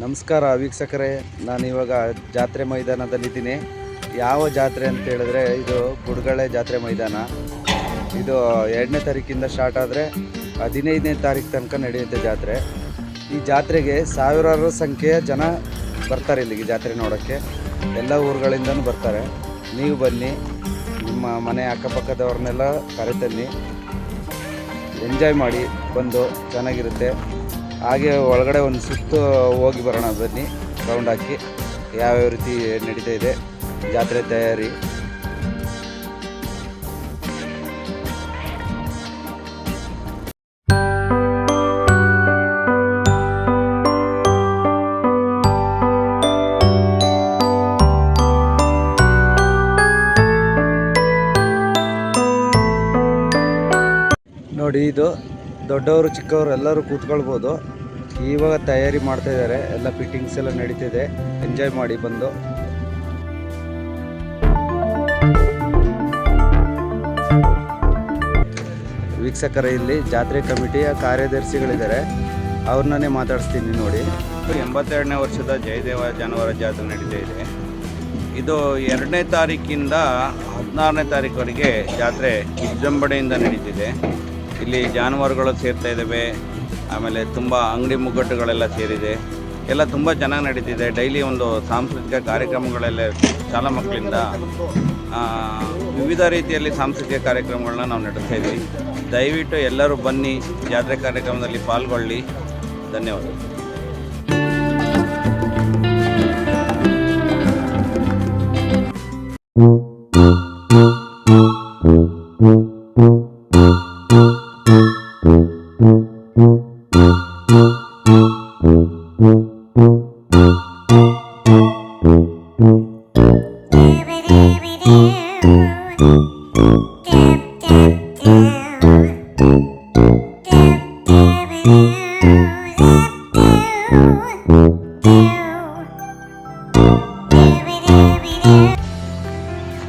ನಮಸ್ಕಾರ ವೀಕ್ಷಕರೇ, ನಾನು ಇವಾಗ ಜಾತ್ರೆ ಮೈದಾನದಲ್ಲಿದ್ದೀನಿ. ಯಾವ ಜಾತ್ರೆ ಅಂತ ಹೇಳಿದ್ರೆ ಇದು ಗುಡ್ಗಳೆ ಜಾತ್ರೆ ಮೈದಾನ. ಇದು 2ನೇ ತಾರೀಕಿಂದ ಸ್ಟಾರ್ಟ್ ಆದರೆ 15ನೇ ತಾರೀಕು ತನಕ ನಡೆಯುತ್ತೆ ಜಾತ್ರೆ. ಈ ಜಾತ್ರೆಗೆ ಸಾವಿರಾರು ಸಂಖ್ಯೆಯ ಜನ ಬರ್ತಾರೆ ಇಲ್ಲಿಗೆ ಜಾತ್ರೆ ನೋಡೋಕ್ಕೆ. ಎಲ್ಲ ಊರುಗಳಿಂದನೂ ಬರ್ತಾರೆ. ನೀವು ಬನ್ನಿ, ನಿಮ್ಮ ಮನೆ ಅಕ್ಕಪಕ್ಕದವ್ರನ್ನೆಲ್ಲ ಕರೆತನ್ನಿ, ಎಂಜಾಯ್ ಮಾಡಿ ಬಂದು, ಚೆನ್ನಾಗಿರುತ್ತೆ. ಹಾಗೆ ಒಳಗಡೆ ಒಂದು ಸುತ್ತು ಹೋಗಿ ಬರೋಣ ಬನ್ನಿ, ರೌಂಡ್ ಹಾಕಿ ಯಾವ್ಯಾವ ರೀತಿ ನಡೀತಾ ಇದೆ ಜಾತ್ರೆ ತಯಾರಿ. ನೋಡಿ, ಇದು ದೊಡ್ಡವರು ಚಿಕ್ಕವರು ಎಲ್ಲರೂ ಕೂತ್ಕೊಳ್ಬೋದು. ಇವಾಗ ತಯಾರಿ ಮಾಡ್ತಾ ಇದ್ದಾರೆ, ಎಲ್ಲ ಫಿಟ್ಟಿಂಗ್ಸ್ ಎಲ್ಲ ನಡೀತಿದೆ. ಎಂಜಾಯ್ ಮಾಡಿ ಬಂದು. ವೀಕ್ಷಕರ, ಇಲ್ಲಿ ಜಾತ್ರೆ ಕಮಿಟಿಯ ಕಾರ್ಯದರ್ಶಿಗಳಿದ್ದಾರೆ, ಅವ್ರನ್ನೇ ಮಾತಾಡಿಸ್ತೀನಿ ನೋಡಿ. 82ನೇ ವರ್ಷದ ಜಯದೇವ ಜಾನುವಾರು ಜಾತ್ರೆ ನಡೀತಾ ಇದೆ. ಇದು 2ನೇ ತಾರೀಕಿಂದ 16ನೇ ತಾರೀಕುವರೆಗೆ ಜಾತ್ರೆ ವಿಜೃಂಭಣೆಯಿಂದ ನಡೀತಿದೆ. ಇಲ್ಲಿ ಜಾನುವಾರುಗಳು ಸೇರ್ತಾ ಇದ್ದಾವೆ, ಆಮೇಲೆ ತುಂಬ ಅಂಗಡಿ ಮುಗ್ಗಟ್ಟುಗಳೆಲ್ಲ ಸೇರಿದೆ. ಎಲ್ಲ ತುಂಬ ಚೆನ್ನಾಗಿ ನಡೀತಿದೆ. ಡೈಲಿ ಒಂದು ಸಾಂಸ್ಕೃತಿಕ ಕಾರ್ಯಕ್ರಮಗಳೆಲ್ಲ ಶಾಲಾ ಮಕ್ಕಳಿಂದ ವಿವಿಧ ರೀತಿಯಲ್ಲಿ ಸಾಂಸ್ಕೃತಿಕ ಕಾರ್ಯಕ್ರಮಗಳನ್ನ ನಾವು ನಡೆಸ್ತಾ ಇದ್ದೀವಿ. ದಯವಿಟ್ಟು ಎಲ್ಲರೂ ಬನ್ನಿ, ಜಾತ್ರೆ ಕಾರ್ಯಕ್ರಮದಲ್ಲಿ ಪಾಲ್ಗೊಳ್ಳಿ. ಧನ್ಯವಾದ.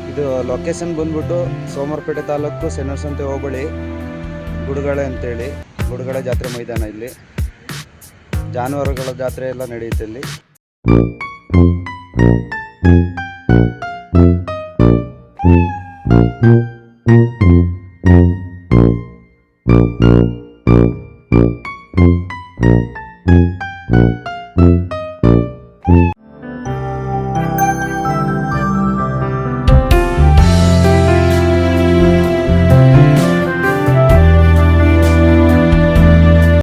ಇದು ಲೊಕೇಶನ್ ಬಂದ್ಬಿಟ್ಟು ಸೋಮವಾರಪೇಟೆ ತಾಲೂಕು ಸೆನ್ನಸಂತೆ ಹೋಬಳಿ, ಗುಡ್ಗಳೆ ಅಂತೇಳಿ, ಗುಡ್ಗಳೆ ಜಾತ್ರೆ ಮೈದಾನ. ಇಲ್ಲಿ ಜಾನುವಾರುಗಳ ಜಾತ್ರೆ ಎಲ್ಲ ನಡೆಯುತ್ತೆ. ಇಲ್ಲಿ